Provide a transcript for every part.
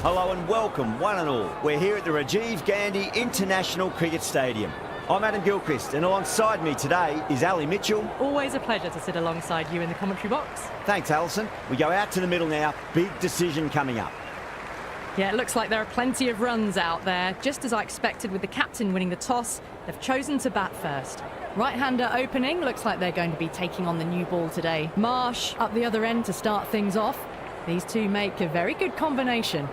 Hello and welcome, one and all. We're here at the Rajiv Gandhi International Cricket Stadium. I'm Adam Gilchrist, and alongside me today is Ali Mitchell. Always a pleasure to sit alongside you in the commentary box. Thanks, Alison. We go out to the middle now. Big decision coming up. Yeah, it looks like there are plenty of runs out there. Just as I expected with the captain winning the toss, they've chosen to bat first. Right-hander opening, looks like they're going to be taking on the new ball today. Marsh up the other end to start things off. These two make a very good combination.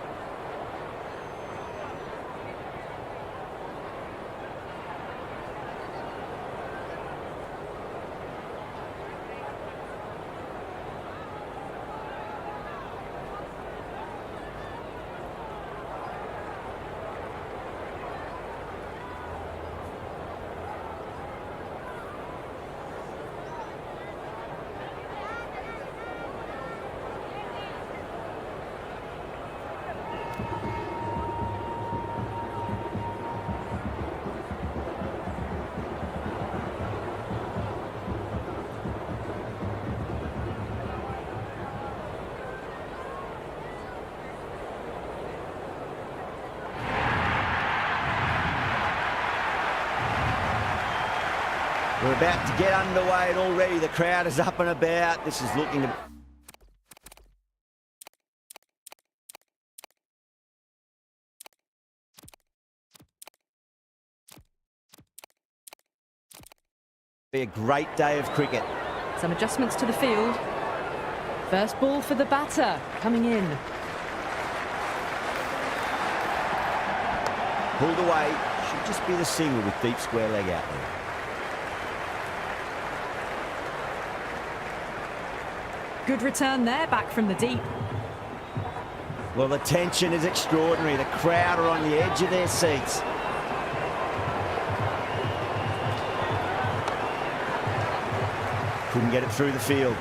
We're about to get underway and already the crowd is up and about. This is looking to be a great day of cricket. Some adjustments to the field. First ball for the batter, coming in. Pulled away. Should just be the single with deep square leg out there. Good return there, back from the deep. Well, the tension is extraordinary. The crowd are on the edge of their seats. Couldn't get it through the field.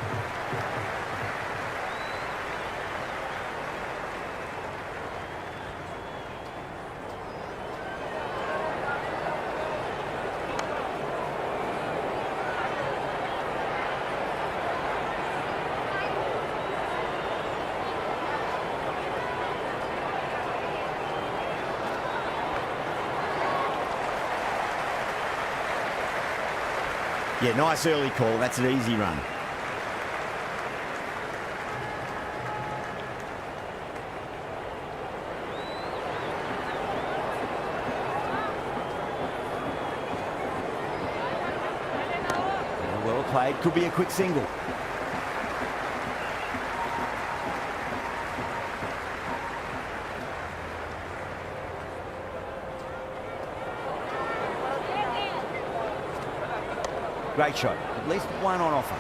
Yeah, nice early call. That's an easy run. Well played. Could be a quick single. Great shot. At least one on offer.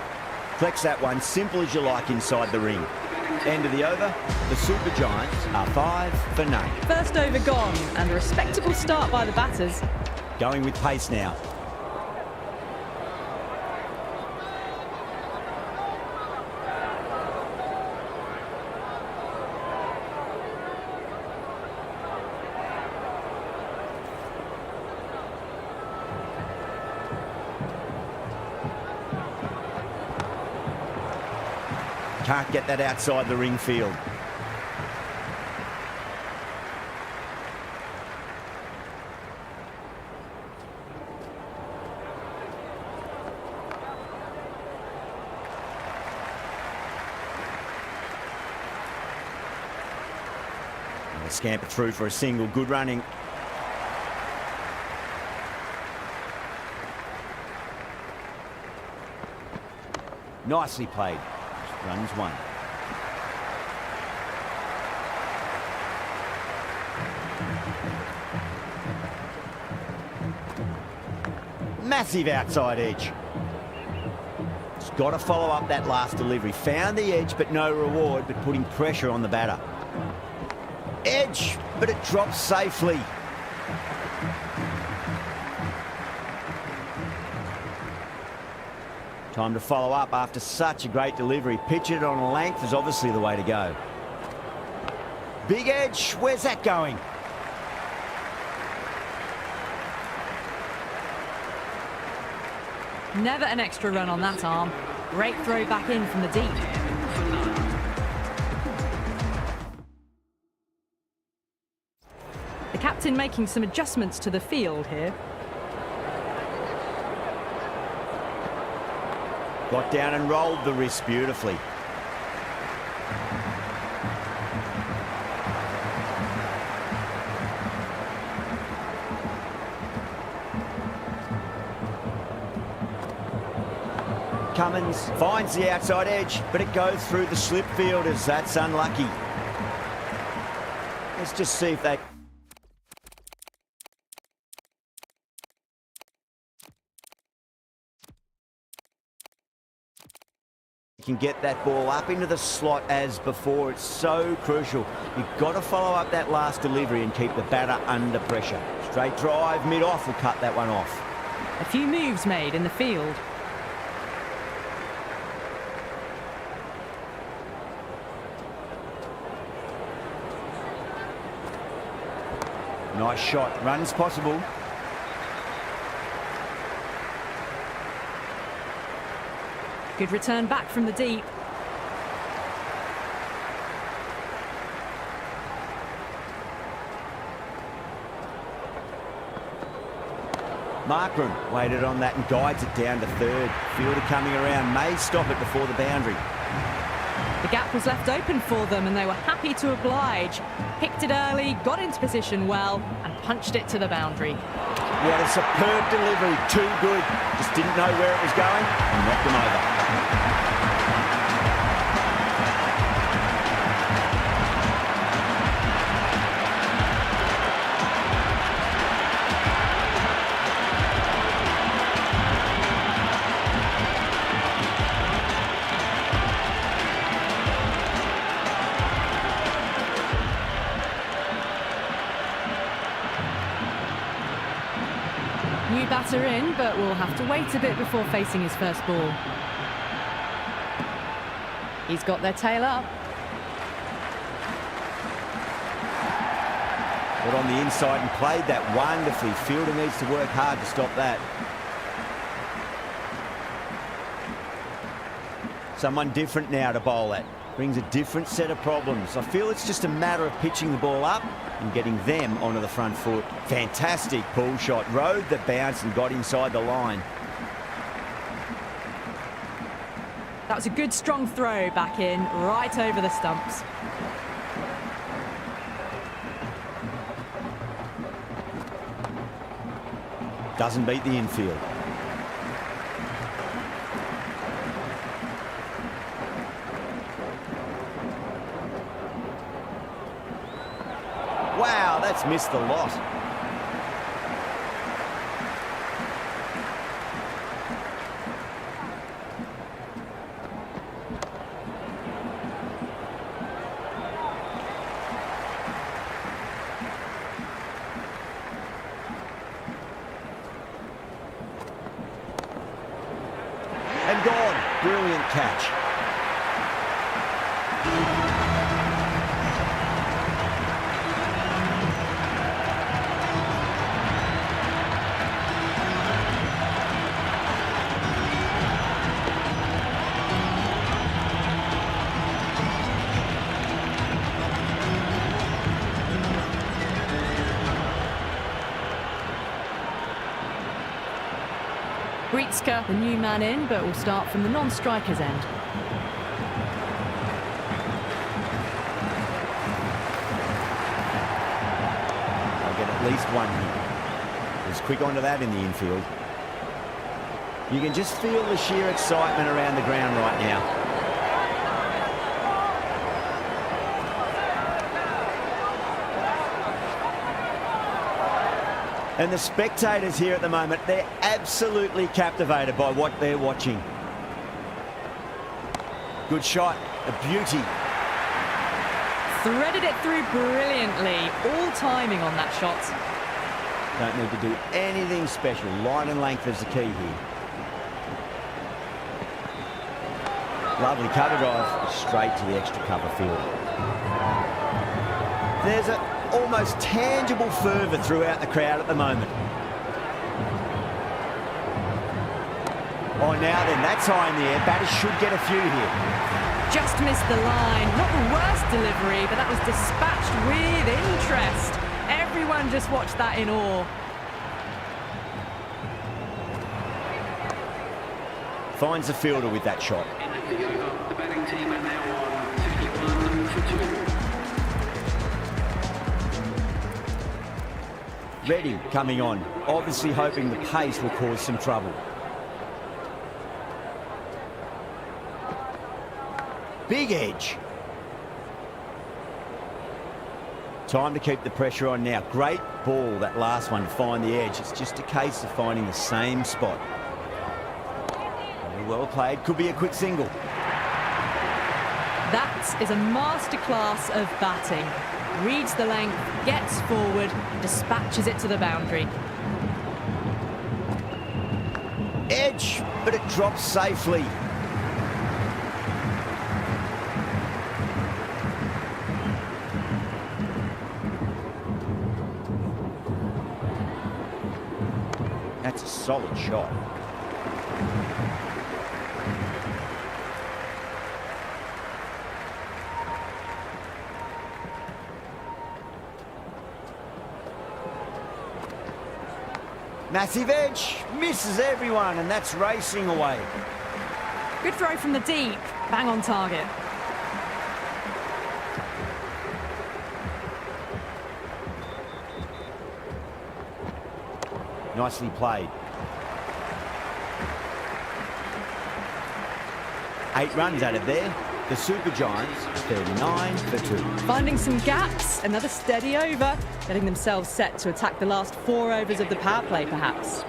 Flex that one, simple as you like inside the ring. End of the over. The Super Giants are 5 for 9. First over gone, and a respectable start by the batters. Going with pace now. Can't get that outside the ring field. And they scamper through for a single. Good running. Nicely played. Runs one. Massive outside edge. It's got to follow up that last delivery. Found the edge, but no reward, but putting pressure on the batter. Edge, but it drops safely. Time to follow up after such a great delivery. Pitch it on a length is obviously the way to go. Big edge, where's that going? Never an extra run on that arm. Great throw back in from the deep. captain making some adjustments to the field here. Got down and rolled the wrist beautifully. Cummins finds the outside edge, but it goes through the slip fielders. That's unlucky. Let's just see if they can get that ball up into the slot as before. It's so crucial. You've got to follow up that last delivery and keep the batter under pressure. Straight drive, mid-off will cut that one off. A few moves made in the field. Nice shot. Runs possible. Good return back from the deep. Markram waited on that and guides it down to third. Fielder coming around, may stop it before the boundary. The gap was left open for them and they were happy to oblige. Picked it early, got into position well and punched it to the boundary. What a superb delivery, too good. Just didn't know where it was going and knocked them over. New batter in, but will have to wait a bit before facing his first ball. He's got their tail up. Got on the inside and played that wonderfully. Fielder needs to work hard to stop that. Someone different now to bowl at. Brings a different set of problems. I feel it's just a matter of pitching the ball up and getting them onto the front foot. Fantastic pull shot. Rode the bounce and got inside the line. That was a good strong throw back in, right over the stumps. Doesn't beat the infield. Wow, that's missed the lot. And gone. Brilliant catch. Gretzka, the new man in, but will start from the non-striker's end. I'll get at least one here. He's quick onto that in the infield. You can just feel the sheer excitement around the ground right now. And the spectators here at the moment, they're absolutely captivated by what they're watching. Good shot, a beauty. Threaded it through brilliantly, all timing on that shot. Don't need to do anything special. Line and length is the key here. Lovely cover drive, straight to the extra cover field. There's a almost tangible fervour throughout the crowd at the moment. Oh, now then, that's high in the air. Batters should get a few here. Just missed the line. Not the worst delivery, but that was dispatched with interest. Everyone Everyone just watched that in awe. Finds the fielder with that shot. The batting team are now on 51 for 2. Ready coming on, obviously hoping the pace will cause some trouble. Big edge. Time to keep the pressure on now. Great ball, that last one, to find the edge. It's just a case of finding the same spot. Very well played. Could be a quick single. That is a masterclass of batting. Reads the length, gets forward, dispatches it to the boundary. Edge, but it drops safely. That's a solid shot. Massive edge, misses everyone, and that's racing away. Good throw from the deep, bang on target. Nicely played. 8 runs out of there. The Super Giants, 39 for 2. Finding some gaps, another steady over, getting themselves set to attack the last 4 overs of the power play, perhaps.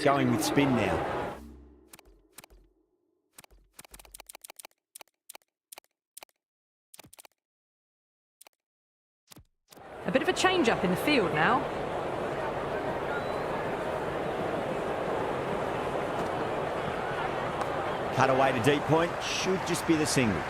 Going with spin now. A bit of a change-up in the field now. Cut away to deep point, should just be the single.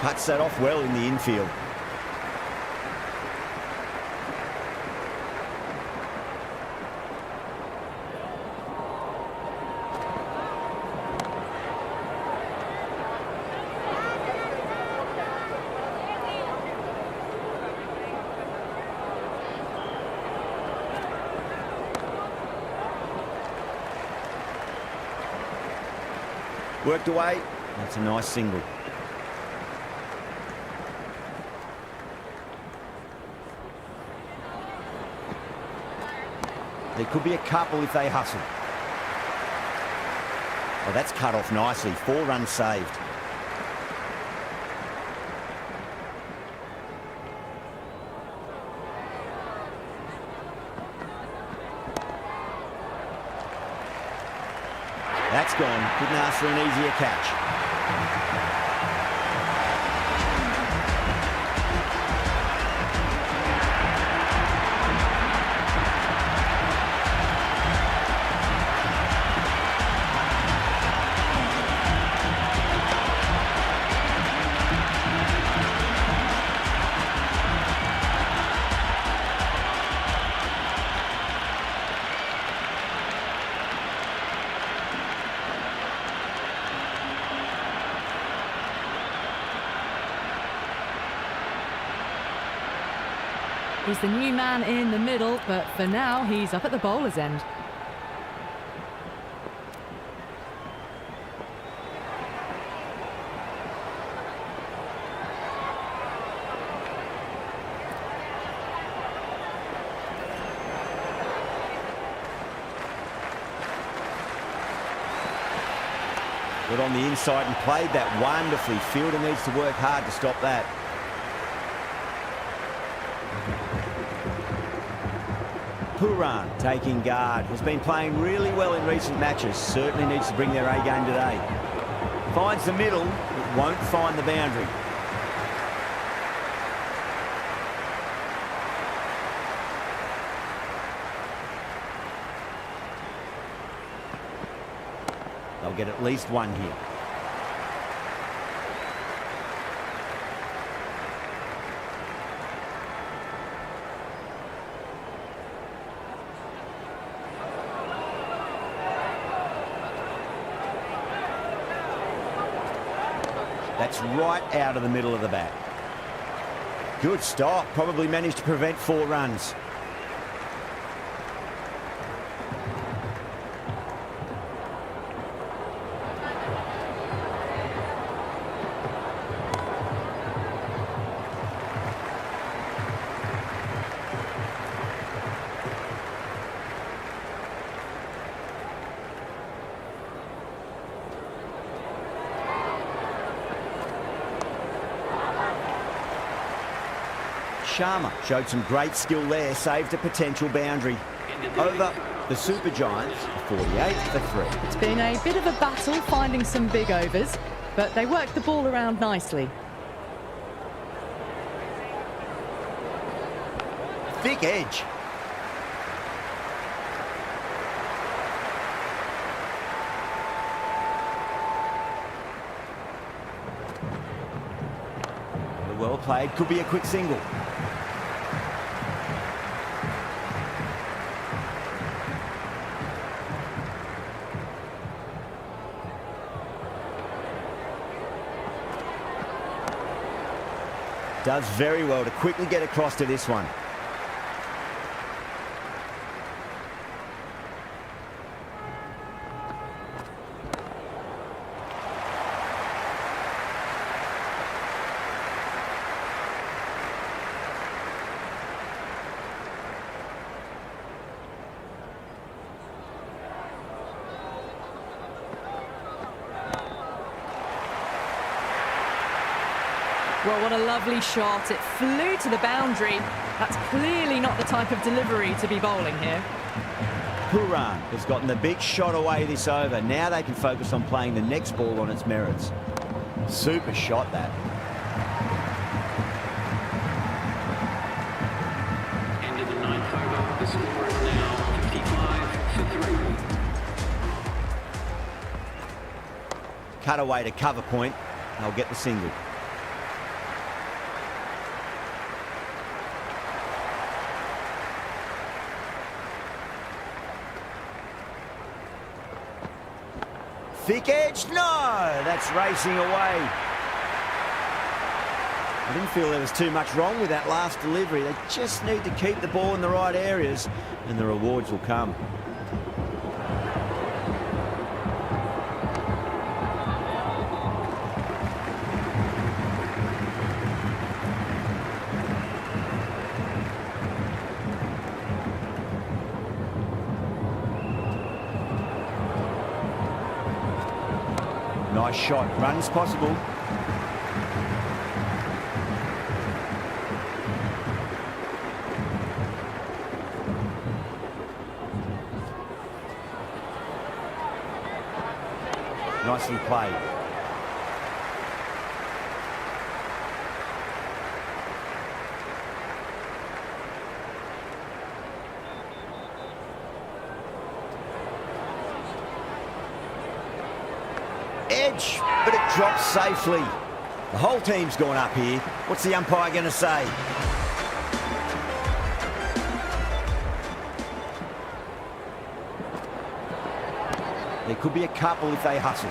Cuts that off well in the infield. Worked away. That's a nice single. There could be a couple if they hustle. Oh, that's cut off nicely. 4 runs saved. That's gone. Couldn't ask for an easier catch. He's the new man in the middle, but for now, he's up at the bowler's end. Got on the inside and played that wonderfully. Fielder needs to work hard to stop that. Puran taking guard. Has been playing really well in recent matches. Certainly needs to bring their A game today. Finds the middle. It won't find the boundary. They'll get at least one here. That's right out of the middle of the bat. Good stop. Probably managed to prevent 4 runs. Sharma showed some great skill there, saved a potential boundary. Over the Super Giants, 48 for 3. It's been a bit of a battle finding some big overs, but they worked the ball around nicely. Thick edge. Well played, could be a quick single. Does very well to quickly get across to this one. Well, what a lovely shot. It flew to the boundary. That's clearly not the type of delivery to be bowling here. Puran has gotten the big shot away this over. Now they can focus on playing the next ball on its merits. Super shot, that. End of the 9th over. The score is now 55 for 3. Cut away to cover point. They'll get the single. Thick edge, no! That's racing away. I didn't feel there was too much wrong with that last delivery. They just need to keep the ball in the right areas and the rewards will come. Nice shot, runs possible. Nicely played. Edge, but it drops safely. The whole team's gone up here. What's the umpire going to say? There could be a couple if they hustle.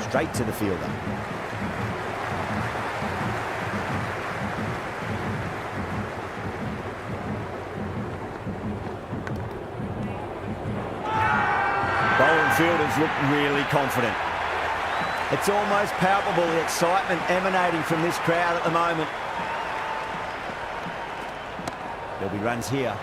Straight to the fielder. Bowling fielders look really confident. It's almost palpable, the excitement emanating from this crowd at the moment. There'll be runs here.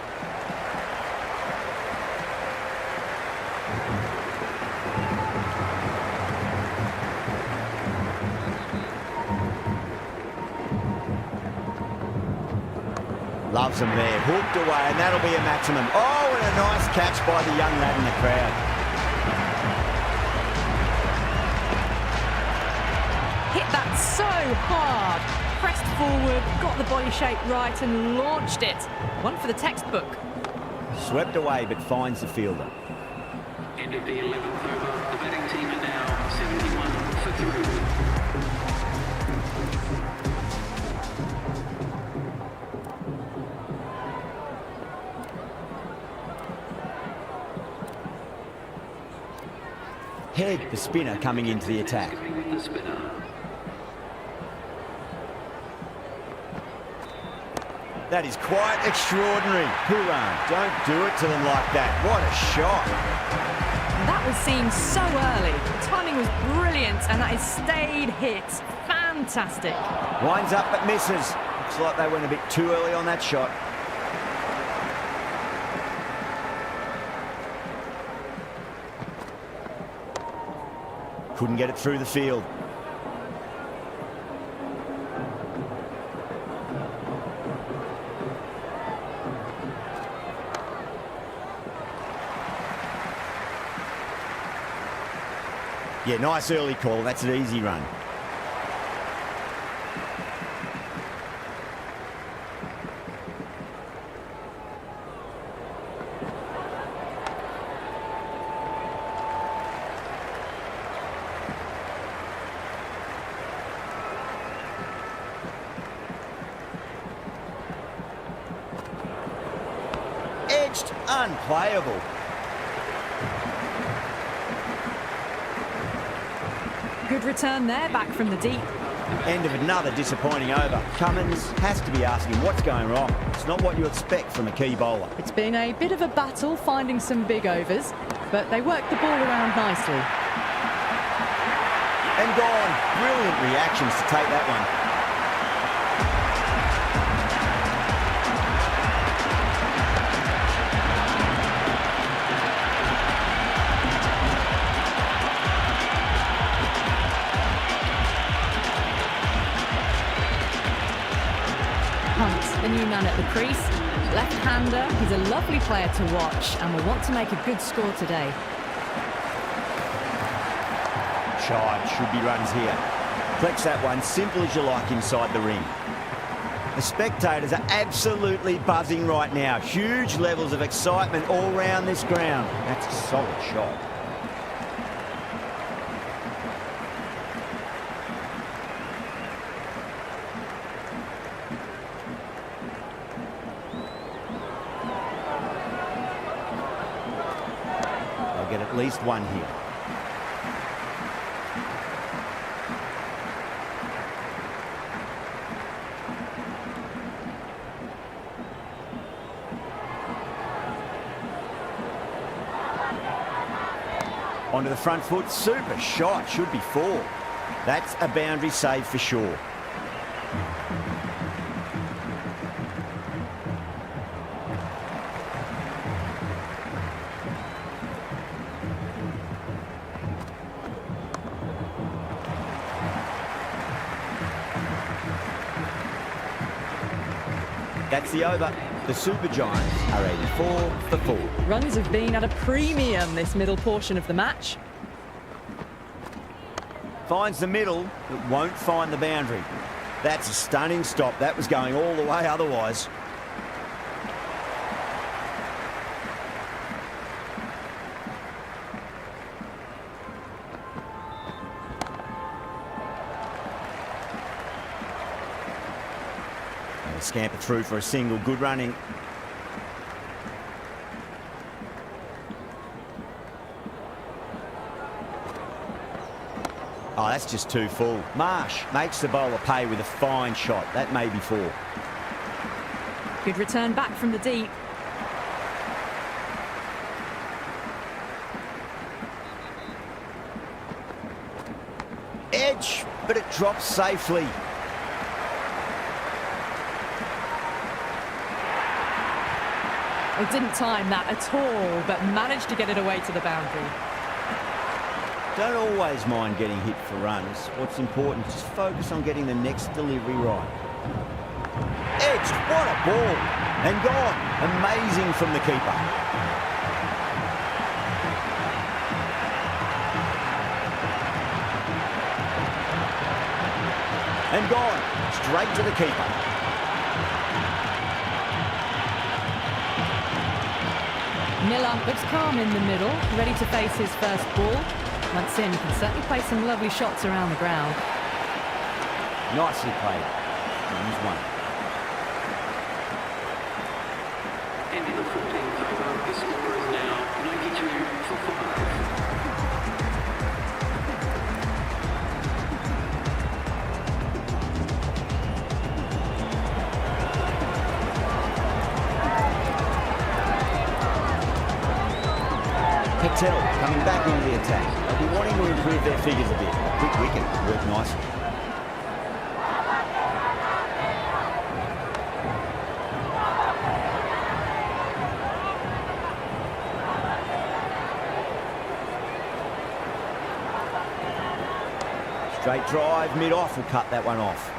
Loves them there. Hooked away, and that'll be a maximum. Oh, and a nice catch by the young lad in the crowd. Hit that so hard. Pressed forward, got the body shape right and launched it. One for the textbook. Swept away, but finds the fielder. End of the 11th over. The batting team are now 71 for 3. Head, the spinner, coming into the attack. The spinner. That is quite extraordinary. Pooran, don't do it to them like that. What a shot. That was seen so early. The timing was brilliant and that is stayed hit. Fantastic. Winds up but misses. Looks like they went a bit too early on that shot. Couldn't get it through the field. Yeah, nice early call. That's an easy run. Edged, unplayable. Good return there, back from the deep. End of another disappointing over. Cummins has to be asking what's going wrong. It's not what you expect from a key bowler. It's been a bit of a battle finding some big overs, but they worked the ball around nicely. And gone. Brilliant reactions to take that one. Hunt, the new man at the crease. Left-hander, he's a lovely player to watch and will want to make a good score today. Chive, should be runs here. Flex that one, simple as you like inside the ring. The spectators are absolutely buzzing right now. Huge levels of excitement all round this ground. That's a solid shot. Get at least one here. Onto the front foot, super shot, should be 4. That's a boundary save for sure. That's the over. The Super Giants are 84 for 4. Runs have been at a premium this middle portion of the match. Finds the middle, but won't find the boundary. That's a stunning stop. That was going all the way otherwise. Scamper through for a single, good running. Oh, that's just too full. Marsh makes the bowler pay with a fine shot. That may be 4. Good return back from the deep. Edge, but it drops safely. It didn't time that at all, but managed to get it away to the boundary. Don't always mind getting hit for runs. What's important is just focus on getting the next delivery right. Edged, what a ball. And gone. Amazing from the keeper. And gone. Straight to the keeper. Miller looks calm in the middle, ready to face his first ball. Once in, can certainly play some lovely shots around the ground. Nicely played. Runs one. Into the 14th over. The score is now 92 for 5. Patel coming back into the attack. They'll be wanting to improve their figures a bit. Quick wicket, worked nicely. Straight drive, mid-off will cut that one off.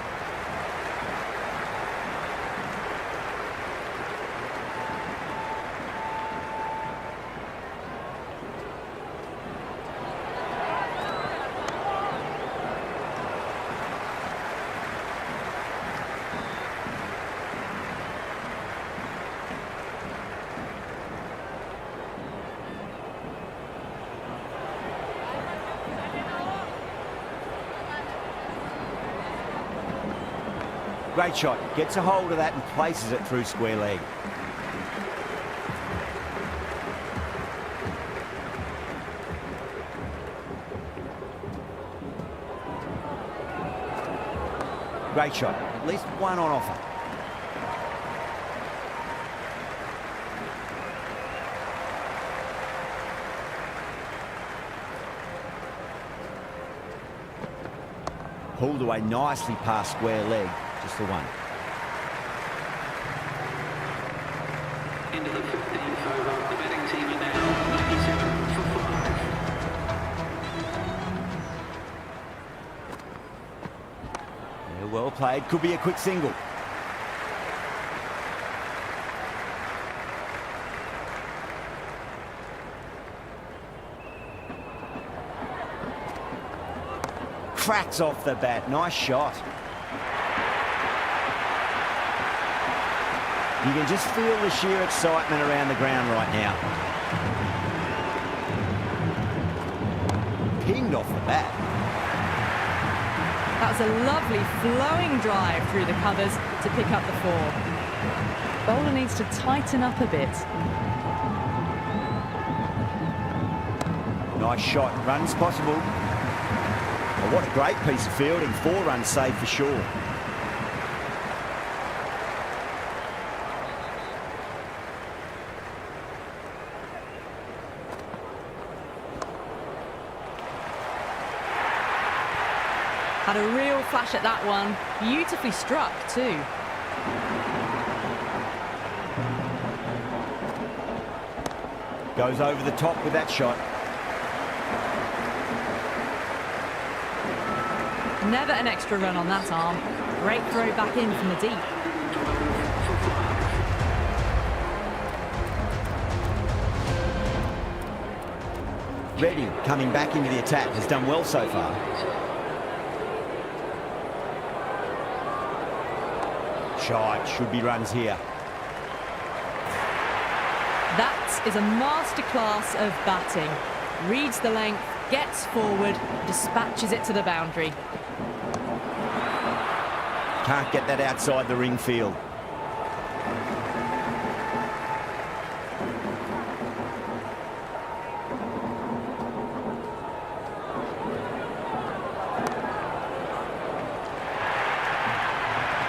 Great shot. Gets a hold of that and places it through square leg. Great shot. At least one on offer. Pulled away nicely past square leg. Just the one. Into the 15th over. The betting team are now 97 for 5. Yeah, well played. Could be a quick single. Cracks off the bat. Nice shot. You can just feel the sheer excitement around the ground right now. Pinged off the bat. That was a lovely flowing drive through the covers to pick up the 4. Bowler needs to tighten up a bit. Nice shot. Runs possible. Oh, what a great piece of fielding. 4 runs saved for sure. Had a real flash at that one. Beautifully struck too. Goes over the top with that shot. Never an extra run on that arm. Great throw back in from the deep. Reddy coming back into the attack has done well so far. Shot, should be runs here. That is a masterclass of batting. Reads the length, gets forward, dispatches it to the boundary. Can't get that outside the ring field.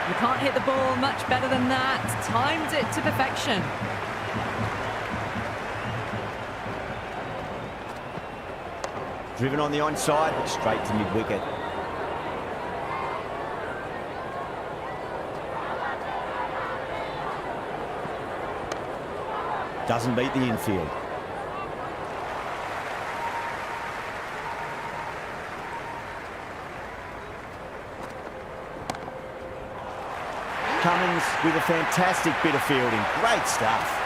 You can't hit the ball much better than that. Timed it to perfection. Driven on the onside, but straight to mid-wicket. Doesn't beat the infield. Cummins with a fantastic bit of fielding. Great stuff.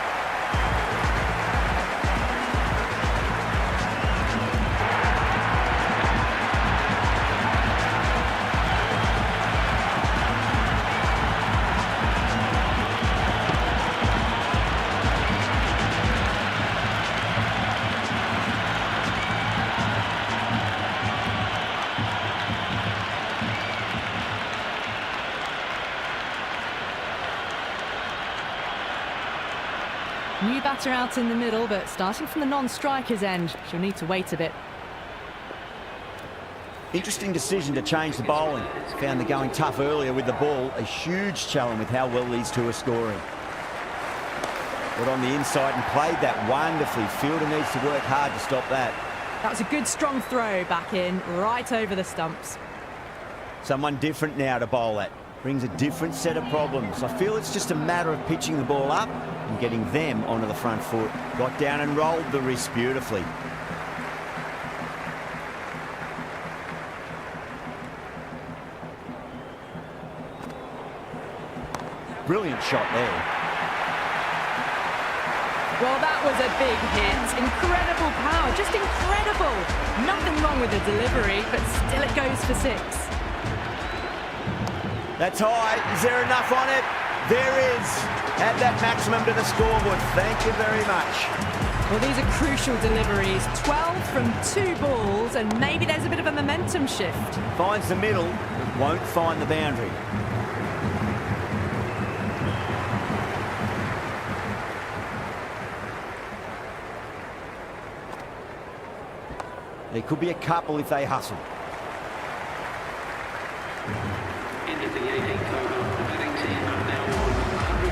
New batter out in the middle, but starting from the non-striker's end, she'll need to wait a bit. Interesting decision to change the bowling. Found the going tough earlier with the ball. A huge challenge with how well these two are scoring. Got on the inside and played that wonderfully. Fielder needs to work hard to stop that. That was a good strong throw back in, right over the stumps. Someone different now to bowl at. Brings a different set of problems. I feel it's just a matter of pitching the ball up and getting them onto the front foot. Got down and rolled the wrist beautifully. Brilliant shot there. Well, that was a big hit. Incredible power, just incredible. Nothing wrong with the delivery, but still it goes for 6. That's high. Is there enough on it? There is. Add that maximum to the scoreboard. Thank you very much. Well, these are crucial deliveries. 12 from 2 balls, and maybe there's a bit of a momentum shift. Finds the middle, but won't find the boundary. There could be a couple if they hustle. Into the 18th over, batting team are now on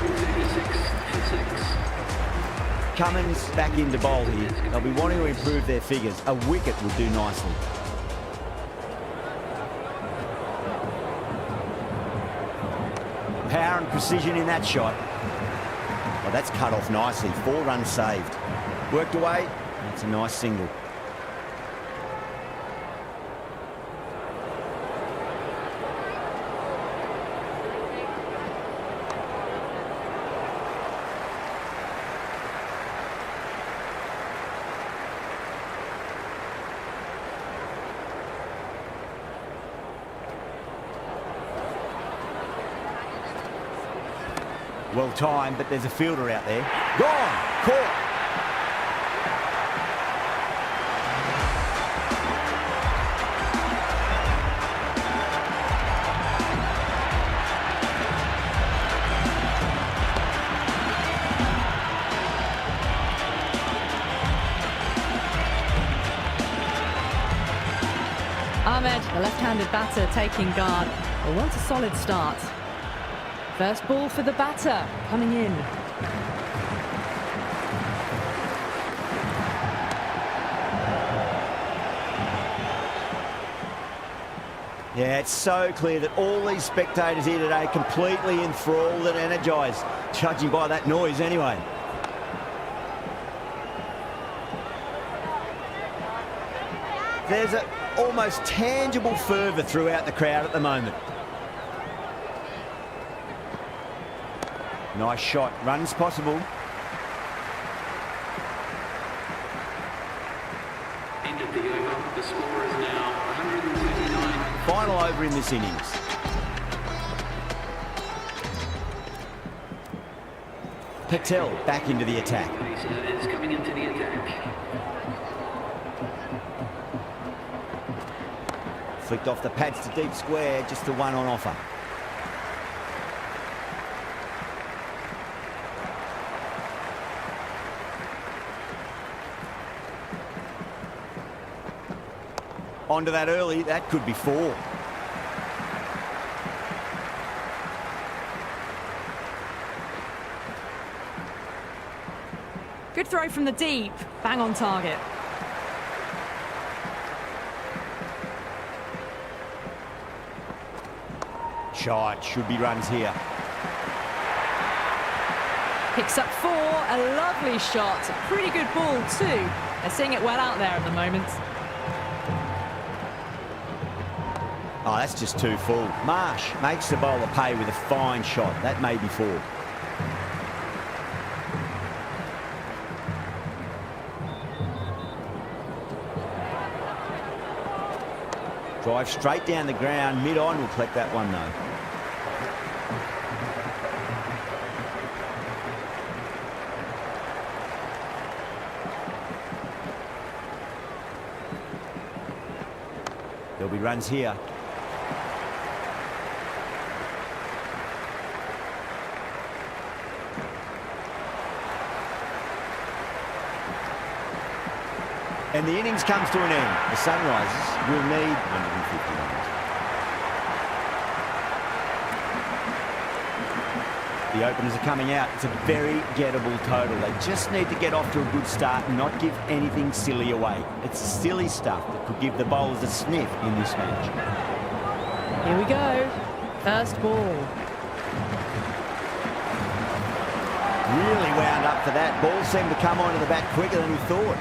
136 for 6. Cummins back into bowl here. They'll be wanting to improve their figures. A wicket would do nicely. Power and precision in that shot. Oh, that's cut off nicely. 4 runs saved. Worked away. That's a nice single. Well timed, but there's a fielder out there. Gone! Caught! Ahmed, the left-handed batter, taking guard. Well, wants a solid start. First ball for the batter, coming in. Yeah, it's so clear that all these spectators here today completely enthralled and energised, judging by that noise anyway. There's an almost tangible fervour throughout the crowd at the moment. Nice shot. Runs possible. End of the over. The score is now 139. Final over in this innings. Patel back into the attack. Pacer is coming into the attack. Flicked off the pads to deep square. Just the one on offer. Onto that early, that could be 4. Good throw from the deep, bang on target. Shot, should be runs here. Picks up 4, a lovely shot, a pretty good ball too. They're seeing it well out there at the moment. Oh, that's just too full. Marsh makes the bowler pay with a fine shot. That may be 4. Drive straight down the ground. Mid-on will collect that one, though. There'll be runs here. And the innings comes to an end. The Sunrisers will need 150 runs. The openers are coming out. It's a very gettable total. They just need to get off to a good start and not give anything silly away. It's silly stuff that could give the bowlers a sniff in this match. Here we go. First ball. Really wound up for that. Ball seemed to come onto the bat quicker than he thought.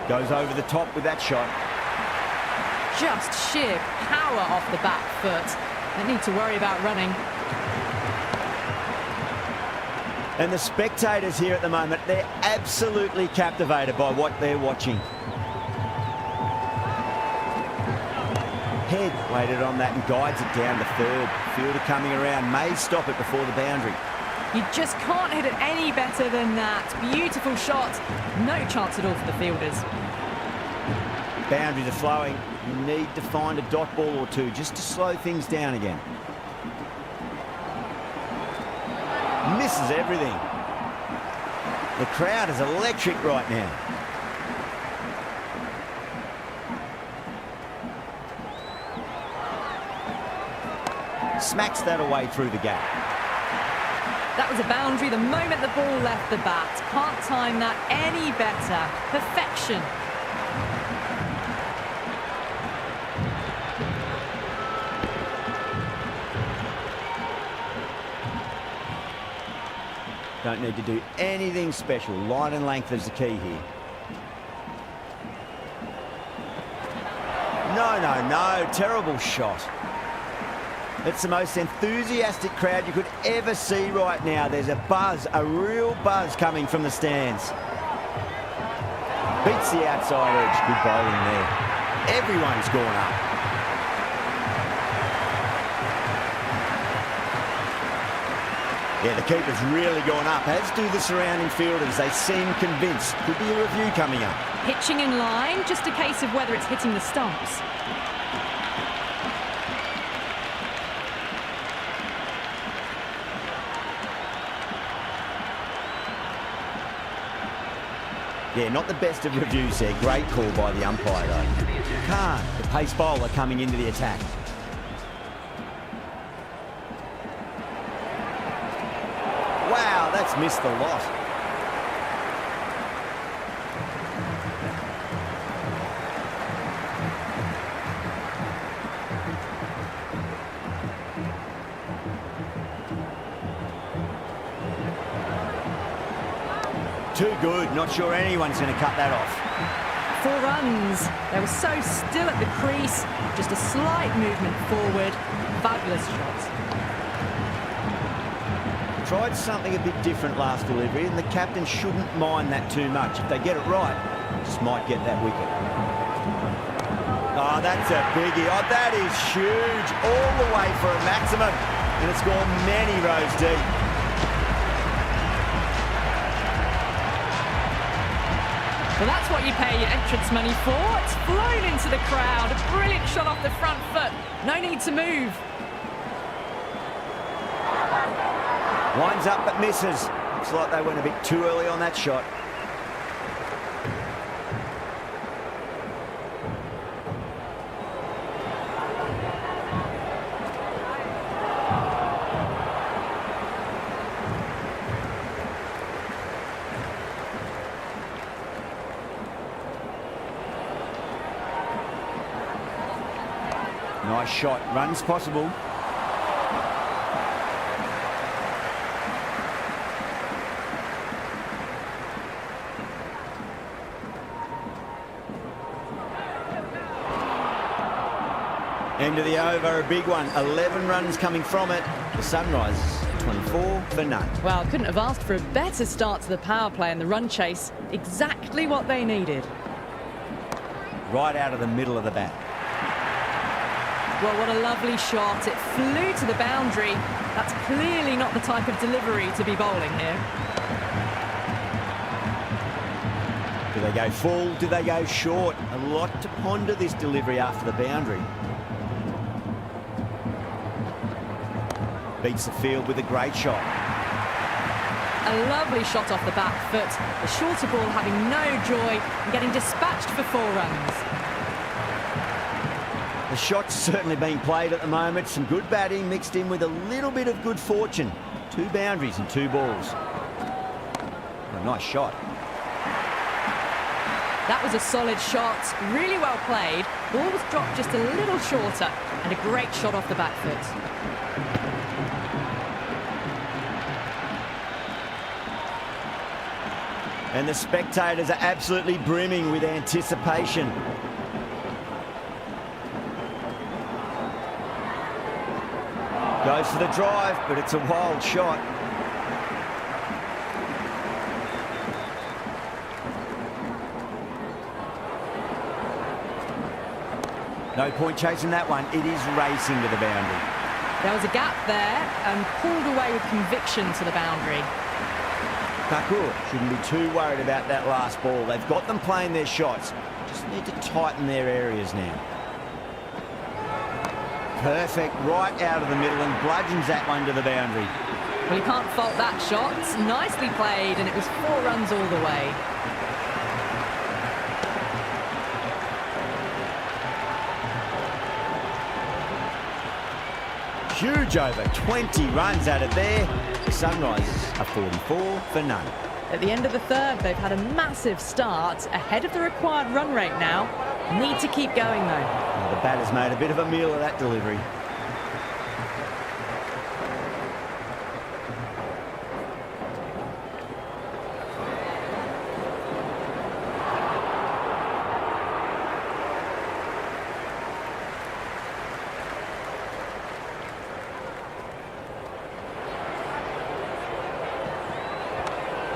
Goes over the top with that shot. Just sheer power off the back foot. Don't need to worry about running. And the spectators here at the moment, they're absolutely captivated by what they're watching. Head waited on that and guides it down to third. Fielder coming around, may stop it before the boundary. You just can't hit it any better than that. Beautiful shot. No chance at all for the fielders. Boundaries are flowing. You need to find a dot ball or two just to slow things down again. Misses everything. The crowd is electric right now. Smacks that away through the gap. That was a boundary the moment the ball left the bat. Can't time that any better. Perfection. Don't need to do anything special. Line and length is the key here. No. Terrible shot. It's the most enthusiastic crowd you could ever see right now. There's a buzz, a real buzz coming from the stands. Beats the outside edge. Good bowling there. Everyone's gone up. Yeah, the keeper's really gone up, as do the surrounding fielders. They seem convinced. Could be a review coming up. Pitching in line, just a case of whether it's hitting the stumps. Yeah, not the best of reviews there. Great call by the umpire, though. Khan, the pace bowler, coming into the attack. Wow, that's missed the lot. Too good. Not sure anyone's going to cut that off. 4 runs. They were so still at the crease. Just a slight movement forward. Fabulous shots. Tried something a bit different last delivery, and the captain shouldn't mind that too much. If they get it right, just might get that wicket. Oh, that's a biggie. Oh, that is huge. All the way for a maximum. And it's gone many rows deep. Well, that's what you pay your entrance money for. It's flown into the crowd. A brilliant shot off the front foot. No need to move. Winds up but misses. Looks like they went a bit too early on that shot. Nice shot. Runs possible. End of the over, a big one. 11 runs coming from it. The Sunrisers, 24 for none. Well, couldn't have asked for a better start to the power play and the run chase. Exactly what they needed. Right out of the middle of the bat. Well, what a lovely shot. It flew to the boundary. That's clearly not the type of delivery to be bowling here. Do they go full? Do they go short? A lot to ponder this delivery after the boundary. Beats the field with a great shot. A lovely shot off the back foot. The shorter ball having no joy and getting dispatched for 4 runs. The shot's certainly being played at the moment. Some good batting mixed in with a little bit of good fortune. 2 boundaries and 2 balls. A nice shot. That was a solid shot, really well played. Ball was dropped just a little shorter and a great shot off the back foot. And the spectators are absolutely brimming with anticipation. Goes for the drive, but it's a wild shot. No point chasing that one. It is racing to the boundary. There was a gap there and pulled away with conviction to the boundary. Thakur shouldn't be too worried about that last ball. They've got them playing their shots. Just need to tighten their areas now. Perfect, right out of the middle, and bludgeons that one to the boundary. Well, you can't fault that shot. Nicely played, and it was 4 runs all the way. Huge over, 20 runs added there. The Sunrisers are 44 for none. At the end of the third, they've had a massive start, ahead of the required run rate now. Need to keep going, though. Well, the batter's made a bit of a meal of that delivery.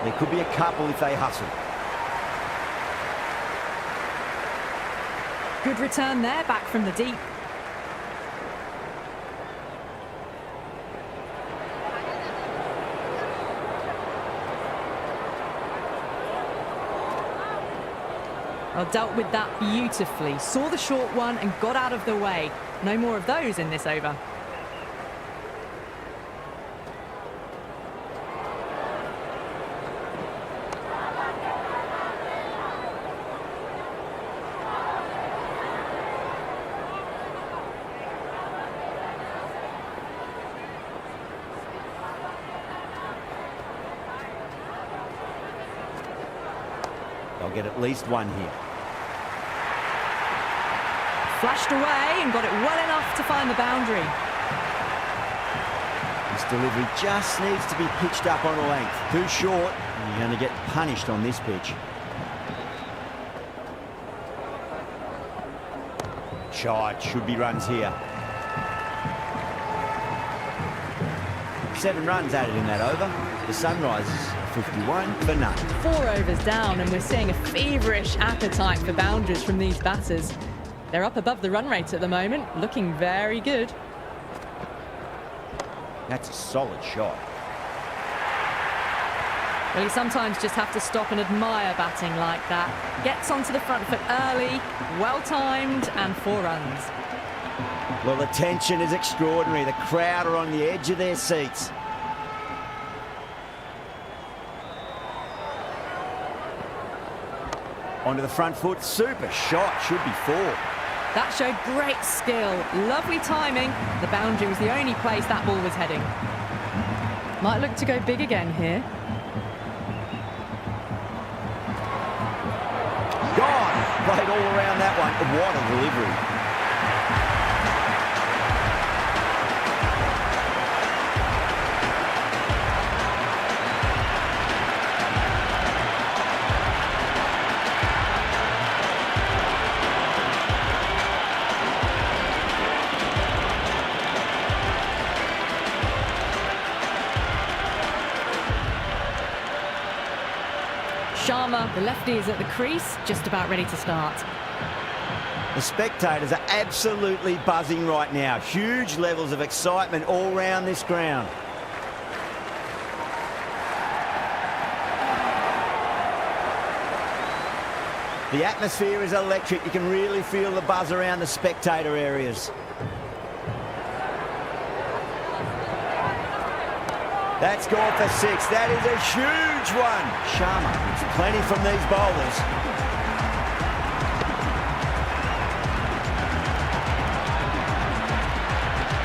There could be a couple if they hustle. Good return there, back from the deep. Well, dealt with that beautifully. Saw the short one and got out of the way. No more of those in this over. They'll get at least one here. Flashed away and got it well enough to find the boundary. This delivery just needs to be pitched up on a length. Too short, and you're going to get punished on this pitch. Shot, should be runs here. 7 runs added in that over. The Sunrisers 51 for none. 4 overs down, and we're seeing a feverish appetite for boundaries from these batters. They're up above the run rate at the moment, looking very good. That's a solid shot. Well, you sometimes just have to stop and admire batting like that. Gets onto the front foot early, well-timed, and 4 runs. Well, the tension is extraordinary. The crowd are on the edge of their seats. Onto the front foot, super shot, should be 4. That showed great skill, lovely timing. The boundary was the only place that ball was heading. Might look to go big again here. Gone! Played all around that one. What a delivery. Sharma, the lefty, is at the crease, just about ready to start. The spectators are absolutely buzzing right now. Huge levels of excitement all round this ground. The atmosphere is electric. You can really feel the buzz around the spectator areas. That's gone for 6. That is a huge one. Sharma gets plenty from these bowlers.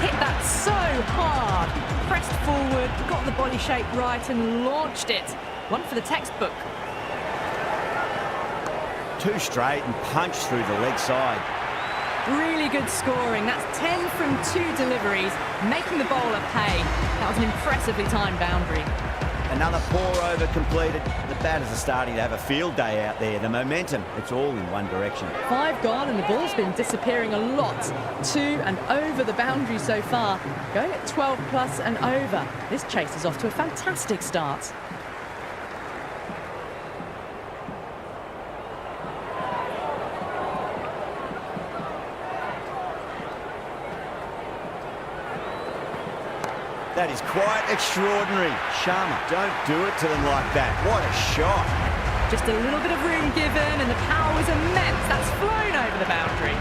Hit that so hard. Pressed forward, got the body shape right and launched it. One for the textbook. 2 straight and punched through the leg side. Really good scoring. That's 10 from 2 deliveries, making the bowler pay. That was an impressively timed boundary. Another poor over completed. The batters are starting to have a field day out there. The momentum, it's all in one direction. 5 gone and the ball's been disappearing a lot. 2 and over the boundary so far. Going at 12 plus and over. This chase is off to a fantastic start. That is quite extraordinary. Sharma, don't do it to them like that. What a shot. Just a little bit of room given and the power was immense. That's flown over the boundary.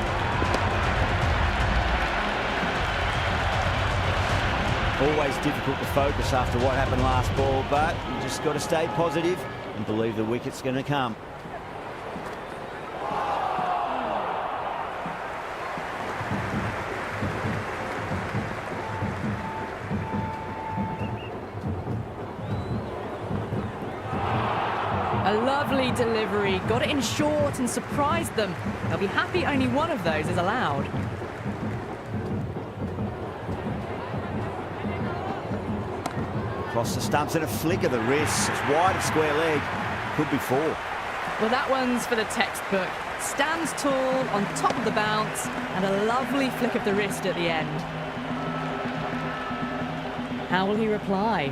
Always difficult to focus after what happened last ball, but you just got to stay positive and believe the wicket's going to come. A lovely delivery, got it in short and surprised them. They'll be happy only one of those is allowed. Across the stumps and a flick of the wrist. It's wide of square leg. Could be 4. Well, that one's for the textbook. Stands tall on top of the bounce and a lovely flick of the wrist at the end. How will he reply?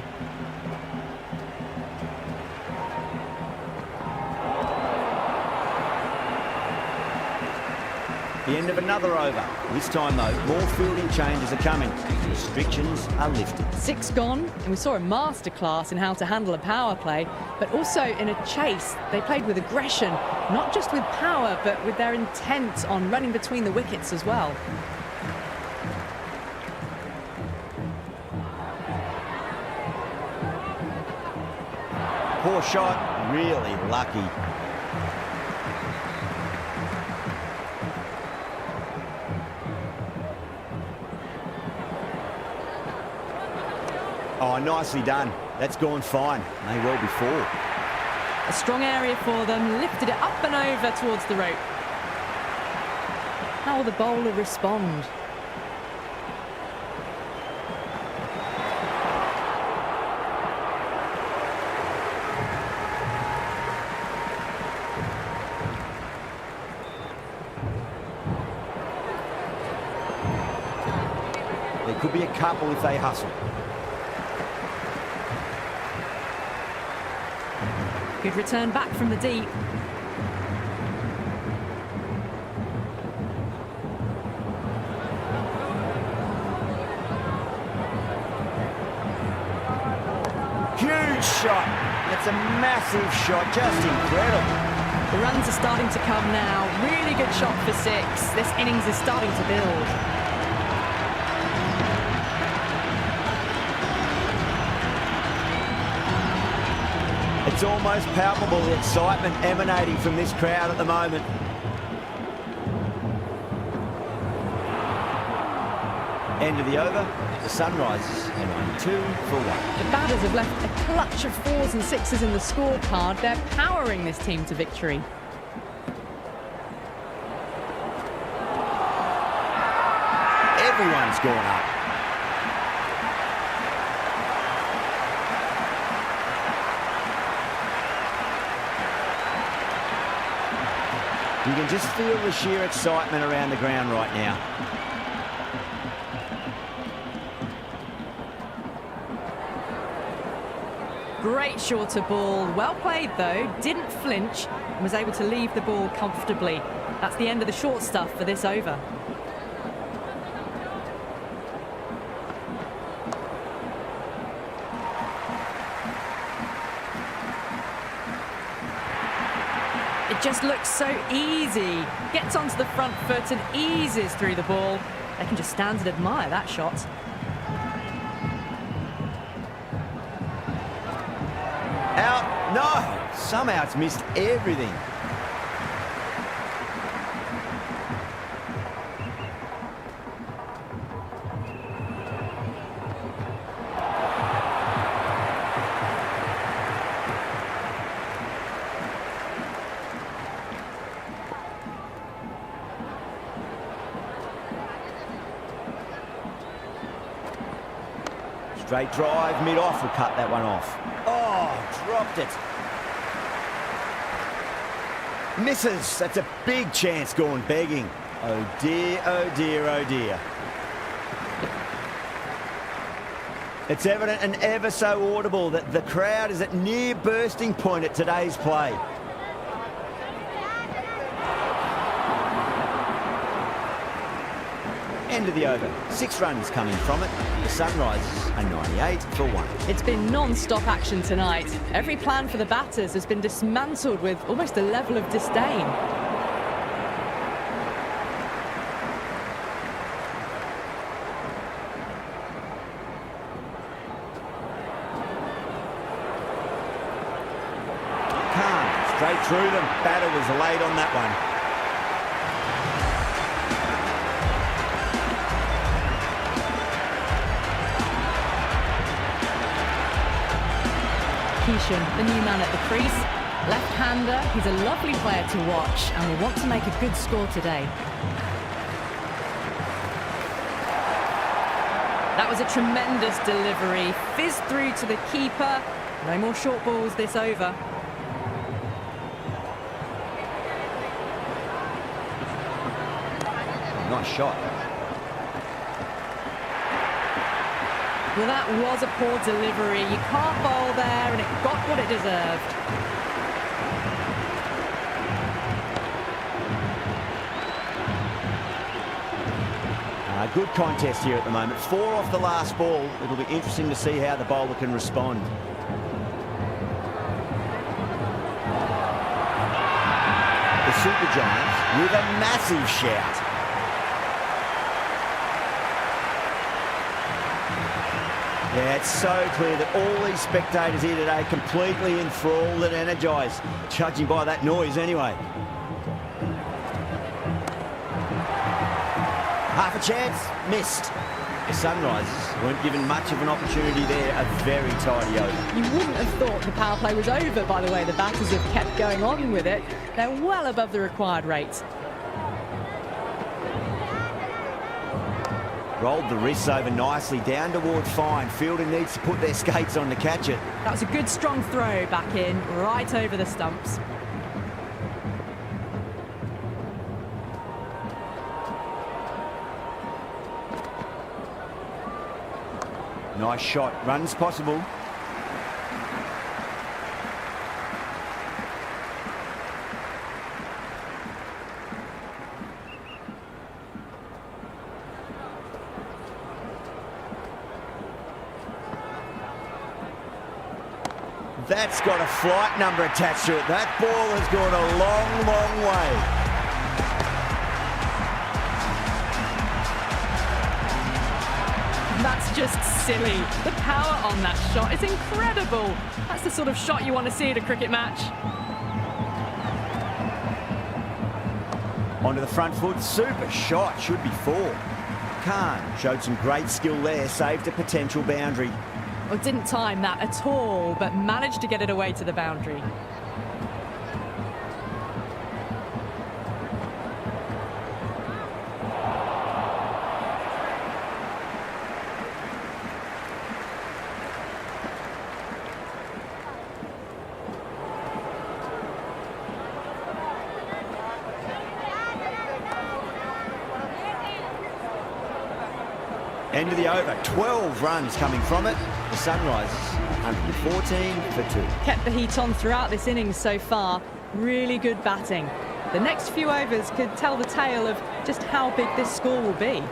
The end of another over. This time, though, more fielding changes are coming. Restrictions are lifted. 6 gone, and we saw a masterclass in how to handle a power play, but also in a chase. They played with aggression, not just with power, but with their intent on running between the wickets as well. Poor shot, really lucky. Oh, nicely done. That's gone fine. May well be 4. A strong area for them, lifted it up and over towards the rope. How will the bowler respond? There could be a couple if they hustle. Good return back from the deep. Huge shot. It's a massive shot, just incredible. The runs are starting to come now. Really good shot for 6. This innings is starting to build. It's almost palpable, the excitement emanating from this crowd at the moment. End of the over, the sun rises, and I'm 2 for 1. The batters have left a clutch of 4s and 6s in the scorecard. They're powering this team to victory. Everyone's gone up. You can just feel the sheer excitement around the ground right now. Great shorter ball. Well played, though. Didn't flinch and was able to leave the ball comfortably. That's the end of the short stuff for this over. It just looks so easy. Gets onto the front foot and eases through the ball. They can just stand and admire that shot. Out. No. Somehow it's missed everything. Straight drive, mid-off will cut that one off. Oh, dropped it. Misses. That's a big chance gone begging. Oh dear, oh dear, oh dear. It's evident and ever so audible that the crowd is at near bursting point at today's play. End of the over. 6 runs coming from it. The Sunrisers are 98 for 1. It's been non-stop action tonight. Every plan for the batters has been dismantled with almost a level of disdain. Calm, straight through them. Batter was late on that one. The new man at the crease, left-hander. He's a lovely player to watch and will want to make a good score today. That was a tremendous delivery, fizzed through to the keeper. No more short balls this over. Nice shot. Well, that was a poor delivery. You can't bowl there, and it got what it deserved. Good contest here at the moment. 4 off the last ball. It'll be interesting to see how the bowler can respond. The Super Giants with a massive shout. Yeah, it's so clear that all these spectators here today completely enthralled and energised, judging by that noise anyway. Half a chance, missed. The Sunrisers weren't given much of an opportunity there, a very tidy over. You wouldn't have thought the power play was over, by the way. The batters have kept going on with it. They're well above the required rate. Rolled the wrists over nicely, down toward fine. Fielder needs to put their skates on to catch it. That was a good strong throw back in, right over the stumps. Nice shot, runs possible. That's got a flight number attached to it. That ball has gone a long, long way. That's just silly. The power on that shot is incredible. That's the sort of shot you want to see at a cricket match. Onto the front foot, super shot, should be 4. Khan showed some great skill there, saved a potential boundary. Well, didn't time that at all, but managed to get it away to the boundary. End of the over. 12 runs coming from it. The Sunrisers, 114 for 2. Kept the heat on throughout this innings so far. Really good batting. The next few overs could tell the tale of just how big this score will be.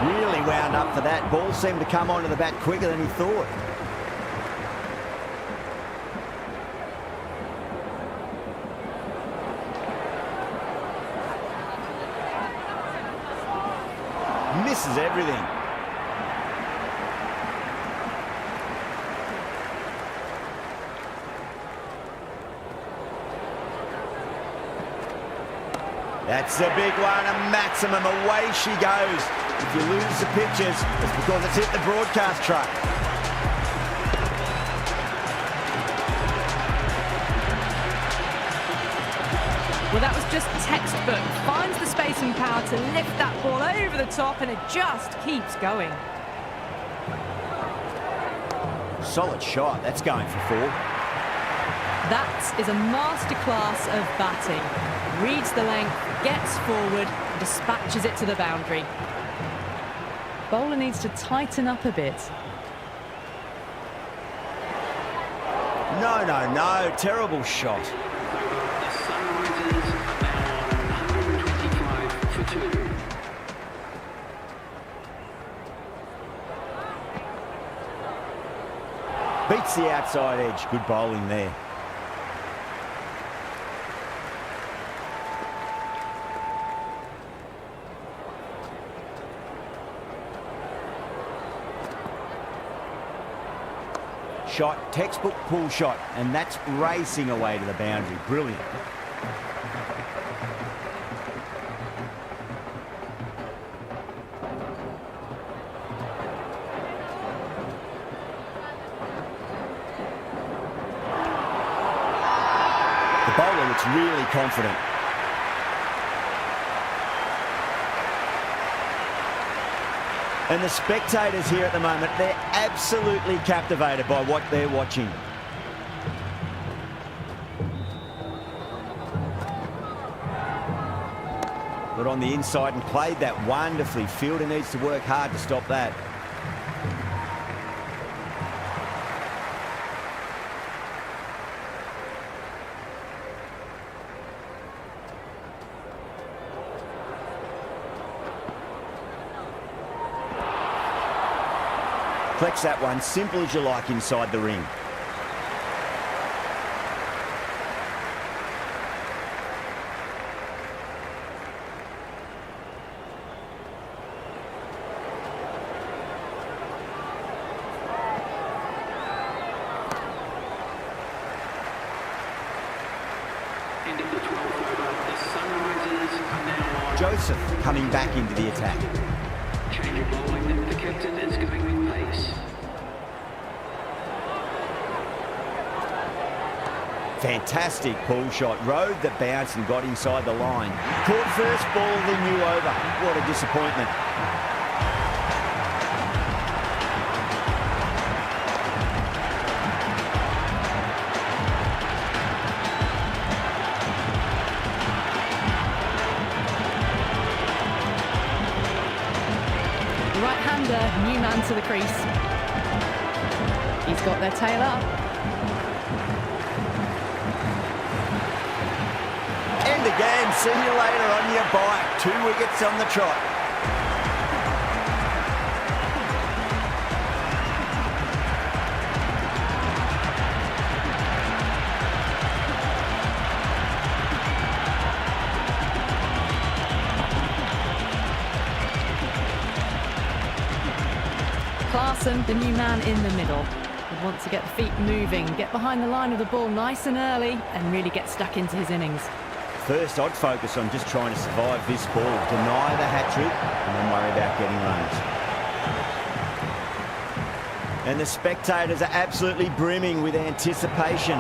Really wound up for that. Ball seemed to come onto the bat quicker than he thought. Misses everything. That's a big one, a maximum. Away she goes. If you lose the pictures, it's because it's hit the broadcast truck. Well, that was just textbook. Finds the space and power to lift that ball over the top, and it just keeps going. Solid shot. That's going for 4. That is a masterclass of batting. Reads the length, gets forward, and dispatches it to the boundary. Bowler needs to tighten up a bit. No. Terrible shot. The Sunrisers are now on 125 for 2. Beats the outside edge. Good bowling there. Shot, textbook pull shot, and that's racing away to the boundary. Brilliant. The bowler looks really confident. And the spectators here at the moment, they're absolutely captivated by what they're watching. Got on the inside and played that wonderfully. Fielder needs to work hard to stop that. Flex that one, simple as you like inside the ring. End of the 12th over. The Sunrisers are now on. Joseph coming back into the attack. Change of bowling. The captain is going with pace. Fantastic pull shot. Rode the bounce and got inside the line. Caught first ball of the new over. What a disappointment. Right-hander, new man to the crease. He's got their tail up. End the game. See you later on your bike. 2 wickets on the trot. Clarkson, the new man in the middle. He wants to get the feet moving, get behind the line of the ball nice and early, and really get stuck into his innings. First, I'd focus on just trying to survive this ball, deny the hat-trick, and then worry about getting runs. And the spectators are absolutely brimming with anticipation.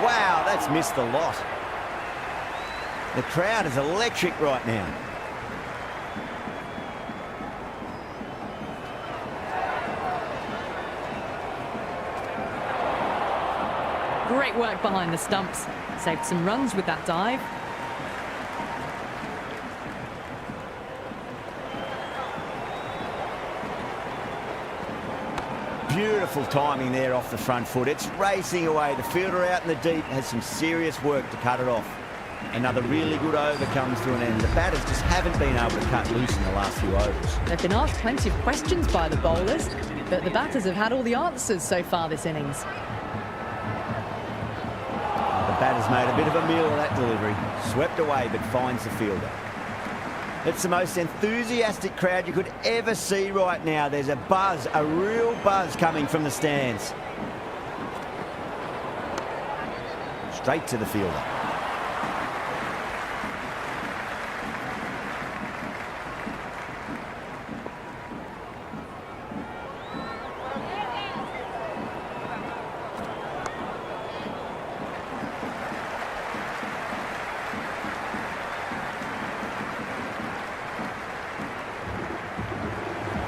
Wow, that's missed the lot. The crowd is electric right now. Great work behind the stumps. Saved some runs with that dive. Beautiful timing there off the front foot. It's racing away. The fielder out in the deep has some serious work to cut it off. Another really good over comes to an end. The batters just haven't been able to cut loose in the last few overs. They've been asked plenty of questions by the bowlers, but the batters have had all the answers so far this innings. The batter's made a bit of a meal of that delivery. Swept away, but finds the fielder. It's the most enthusiastic crowd you could ever see right now. There's a buzz, a real buzz coming from the stands. Straight to the fielder.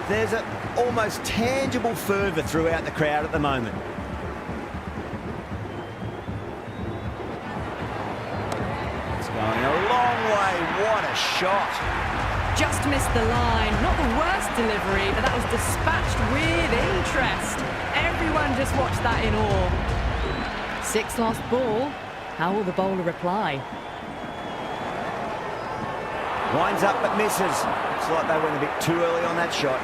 There's an almost tangible fervour throughout the crowd at the moment. It's going a long way. What a shot. Just missed the line. Not the worst delivery, but that was dispatched with interest. Everyone just watched that in awe. 6 last ball. How will the bowler reply? Winds up but misses. Looks like they went a bit too early on that shot.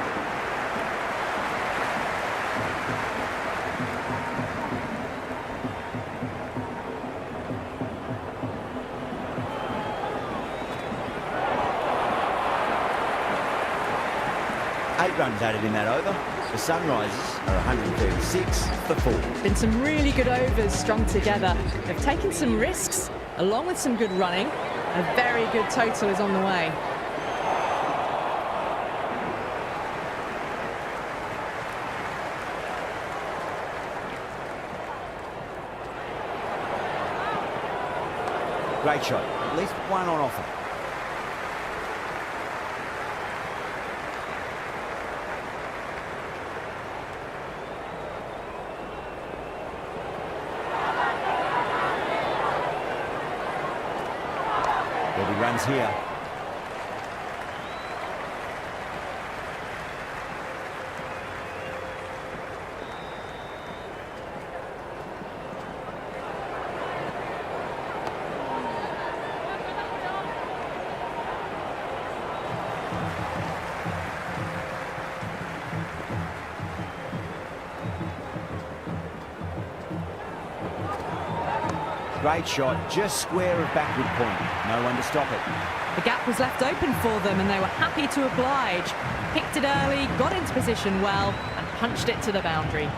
Runs added in that over. The Sunrisers are 136 for 4. Been some really good overs strung together. They've taken some risks, along with some good running. A very good total is on the way. Great shot. At least one on offer. Runs here. Great shot, just square of backward point. No one to stop it. The gap was left open for them and they were happy to oblige. Picked it early, got into position well and punched it to the boundary.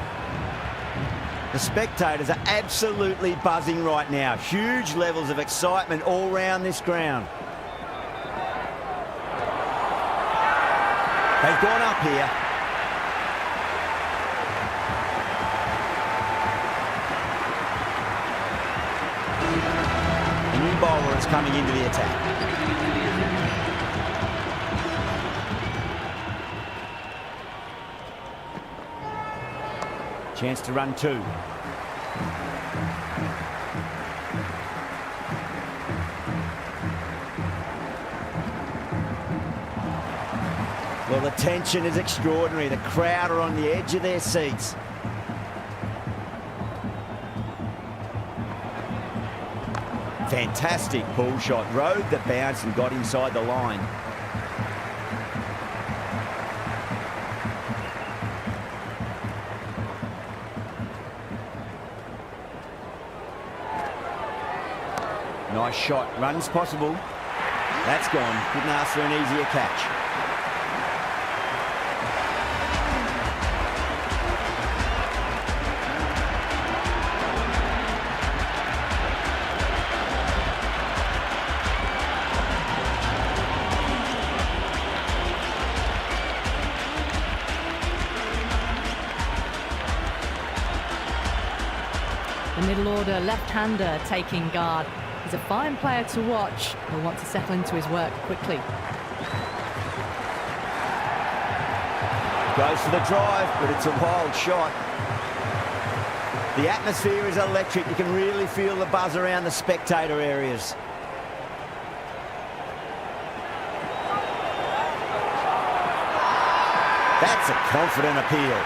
The spectators are absolutely buzzing right now. Huge levels of excitement all round this ground. They've gone up here. The new bowler is coming into the attack. Chance to run 2. Well, the tension is extraordinary. The crowd are on the edge of their seats. Fantastic pull shot. Rode the bounce and got inside the line. Nice shot. Runs possible. That's gone. Couldn't ask for an easier catch. The middle order left-hander taking guard. He's a fine player to watch. He'll want to settle into his work quickly. Goes for the drive, but it's a wild shot. The atmosphere is electric. You can really feel the buzz around the spectator areas. That's a confident appeal.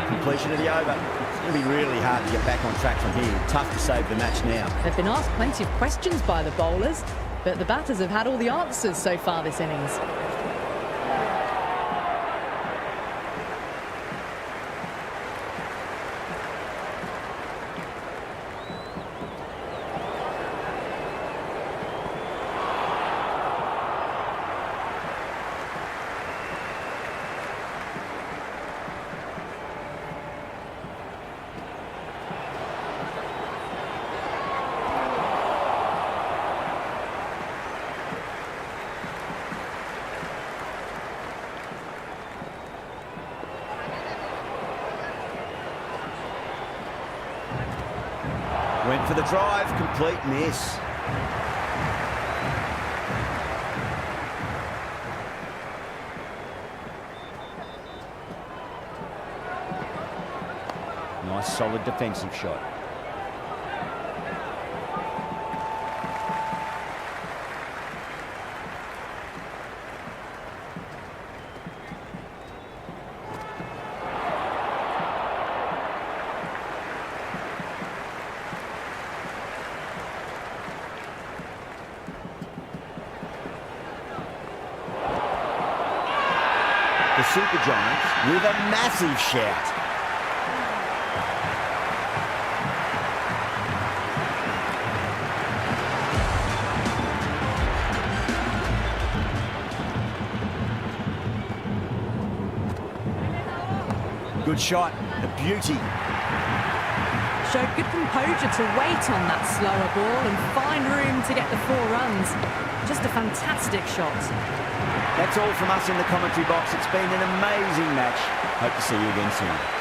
Completion of the over. It's going to be really hard to get back on track from here. Tough to save the match now. They've been asked plenty of questions by the bowlers, but the batters have had all the answers so far this innings. Went for the drive, complete miss. Nice solid defensive shot. The Super Giants with a massive shout. Good shot, a beauty. Showed good composure to wait on that slower ball and find room to get the 4 runs. Just a fantastic shot. That's all from us in the commentary box. It's been an amazing match. Hope to see you again soon.